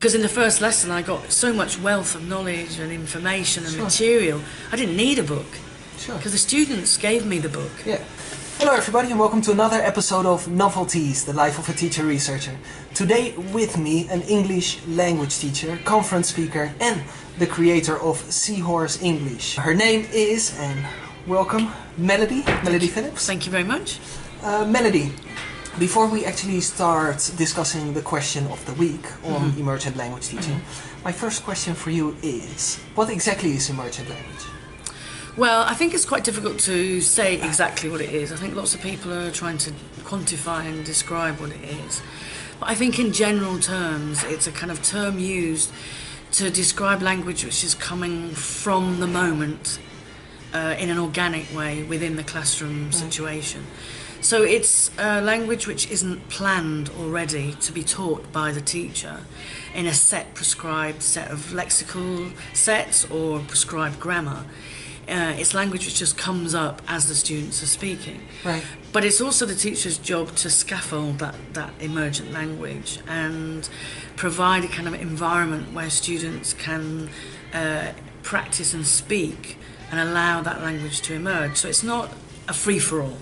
Because in the first lesson I got so much wealth of knowledge and information and material, I didn't need a book. Sure. Because the students gave me the book. Yeah. Hello everybody and welcome to another episode of NovELTies, the life of a teacher-researcher. Today with me an English language teacher, conference speaker and the creator of Seahorse English. Her name is, and welcome, Melody Phillips. Thank you very much. Melody, before we actually start discussing the question of the week on emergent language teaching, my first question for you is, what exactly is emergent language? Well, I think it's quite difficult to say exactly what it is. I think lots of people are trying to quantify and describe what it is. But I think in general terms, it's a kind of term used to describe language which is coming from the moment in an organic way within the classroom situation. So it's a language which isn't planned already to be taught by the teacher in a prescribed set of lexical sets or prescribed grammar. It's language which just comes up as the students are speaking. Right. But it's also the teacher's job to scaffold that emergent language and provide a kind of environment where students can practice and speak and allow that language to emerge. So it's not a free-for-all.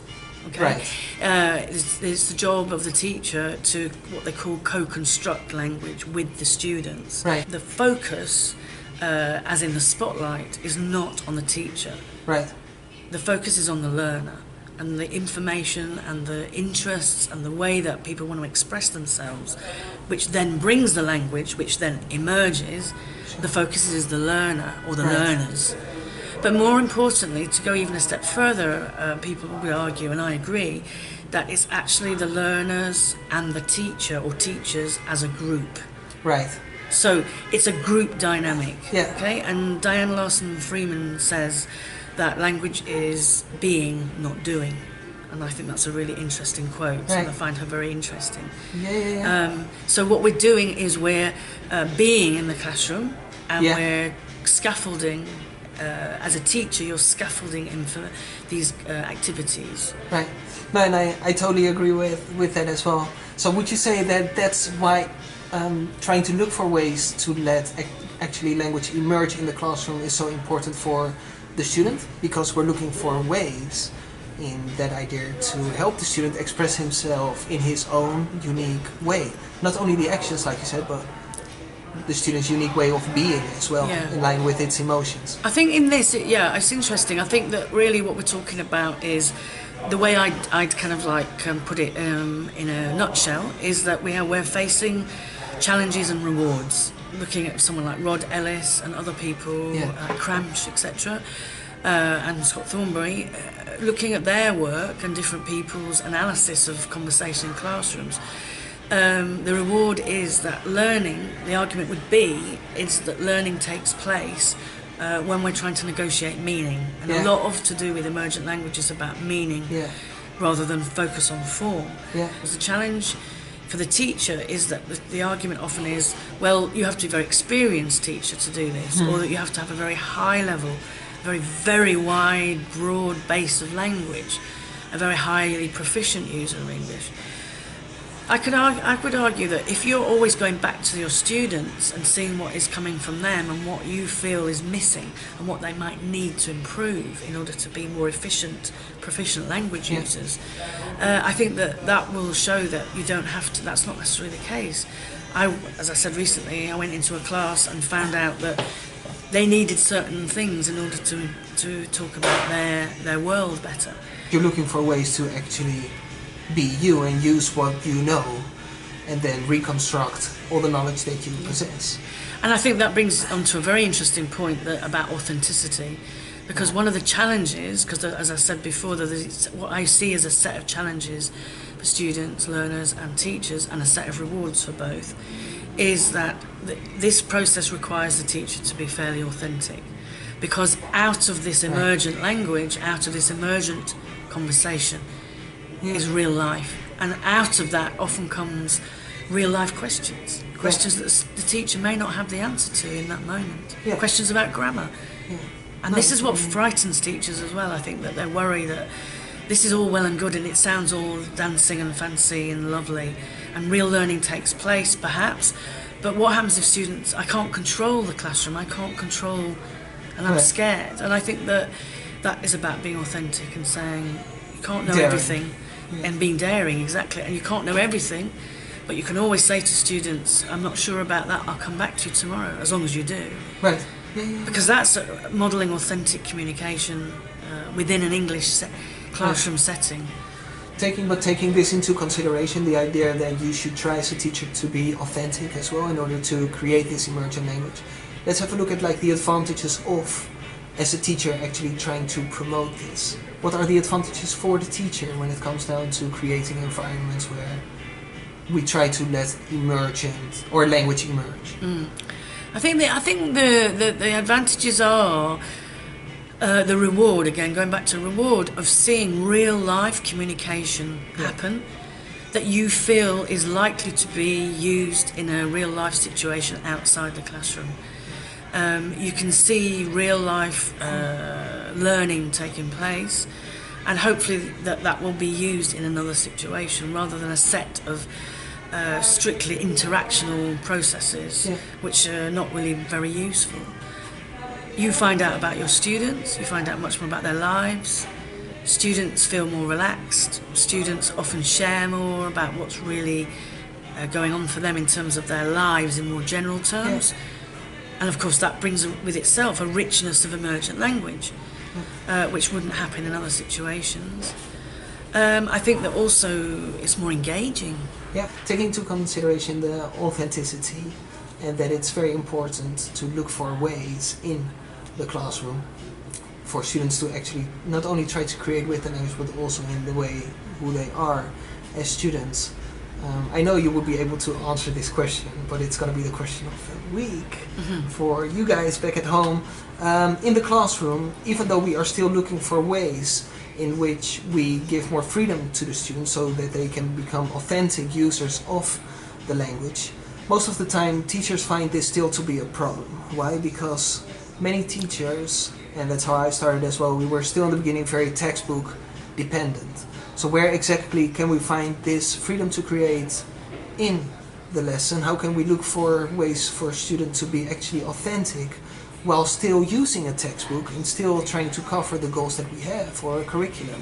Okay. Right. It's the job of the teacher to what they call co-construct language with the students. Right. The focus, as in the spotlight, is not on the teacher. Right. The focus is on the learner and the information and the interests and the way that people want to express themselves, which then brings the language, which then emerges. The focus is the learner or the learners. But more importantly, to go even a step further, people would argue, and I agree, that it's actually the learners and the teacher or teachers as a group. Right. So it's a group dynamic. Yeah. Okay. And Diane Larsen-Freeman says that language is being, not doing. And I think that's a really interesting quote, and I find her very interesting. Yeah. So what we're doing is we're being in the classroom, and we're scaffolding. As a teacher, you're scaffolding in for these activities. Right. No, and I totally agree with that as well. So would you say that that's why trying to look for ways to let actually language emerge in the classroom is so important for the student? Because we're looking for ways in that idea to help the student express himself in his own unique way. Not only the actions, like you said, but the student's unique way of being as well, in line with its emotions. I think in this, it's interesting. I think that really what we're talking about is the way I'd kind of like put it in a nutshell is that we're facing challenges and rewards. Looking at someone like Rod Ellis and other people, Cramsh, etc., and Scott Thornberry, looking at their work and different people's analysis of conversation in classrooms. The reward is that learning, the argument would be, is that learning takes place when we're trying to negotiate meaning. And a lot of to do with emergent language is about meaning rather than focus on form. The challenge for the teacher is that the argument often is, well, you have to be a very experienced teacher to do this, or that you have to have a very high level, very, very wide, broad base of language, a very highly proficient user of English. I would argue that if you're always going back to your students and seeing what is coming from them and what you feel is missing and what they might need to improve in order to be more efficient, proficient language users, I think that will show that you don't have to, that's not necessarily the case. As I said recently, I went into a class and found out that they needed certain things in order to talk about their world better. You're looking for ways to actually be you and use what you know and then reconstruct all the knowledge that you possess. And I think that brings on to a very interesting point about authenticity, because one of the challenges, because as I said before, what I see as a set of challenges for students, learners and teachers, and a set of rewards for both, is that this process requires the teacher to be fairly authentic, because out of this emergent language, out of this emergent conversation, is real life, and out of that often comes real life questions that the teacher may not have the answer to in that moment, questions about grammar, and this is what frightens teachers as well. I think that they worry that this is all well and good and it sounds all dancing and fancy and lovely, and real learning takes place perhaps, But what happens if students, I can't control the classroom, I can't control, and I'm scared. And I think that is about being authentic and saying you can't know everything, and being daring, exactly. And you can't know everything, but you can always say to students, I'm not sure about that, I'll come back to you tomorrow, as long as you do. Right. Because that's modelling authentic communication within an English classroom setting. Taking this into consideration, the idea that you should try as a teacher to be authentic as well in order to create this emergent language. Let's have a look at like the advantages of, as a teacher, actually trying to promote this. What are the advantages for the teacher when it comes down to creating environments where we try to let emergent or language emerge? I think the advantages are the reward, again, going back to reward, of seeing real life communication happen that you feel is likely to be used in a real life situation outside the classroom. You can see real life learning taking place, and hopefully that will be used in another situation rather than a set of strictly interactional processes which are not really very useful. You find out about your students, you find out much more about their lives. Students feel more relaxed. Students often share more about what's really going on for them in terms of their lives in more general terms. And of course that brings with itself a richness of emergent language, which wouldn't happen in other situations. I think that also it's more engaging. Yeah, taking into consideration the authenticity and that it's very important to look for ways in the classroom for students to actually not only try to create with the language but also in the way who they are as students. I know you will be able to answer this question, but it's going to be the question of the week for you guys back at home. In the classroom, even though we are still looking for ways in which we give more freedom to the students so that they can become authentic users of the language, most of the time teachers find this still to be a problem. Why? Because many teachers, and that's how I started as well, we were still in the beginning very textbook dependent. So where exactly can we find this freedom to create in the lesson? How can we look for ways for students to be actually authentic while still using a textbook and still trying to cover the goals that we have for a curriculum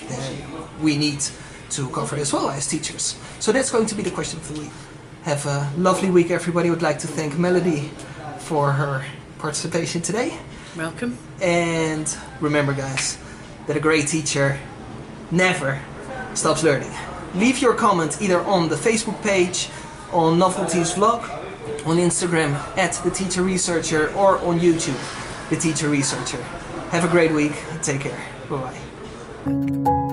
that we need to cover as well as teachers? So that's going to be the question of the week. Have a lovely week, everybody. I would like to thank Melody for her participation today. Welcome. And remember, guys, that a great teacher never stops learning. Leave your comment either on the Facebook page, on NovELTies vlog, on Instagram @theteacherresearcher, or on YouTube, The Teacher Researcher. Have a great week. Take care. Bye-bye.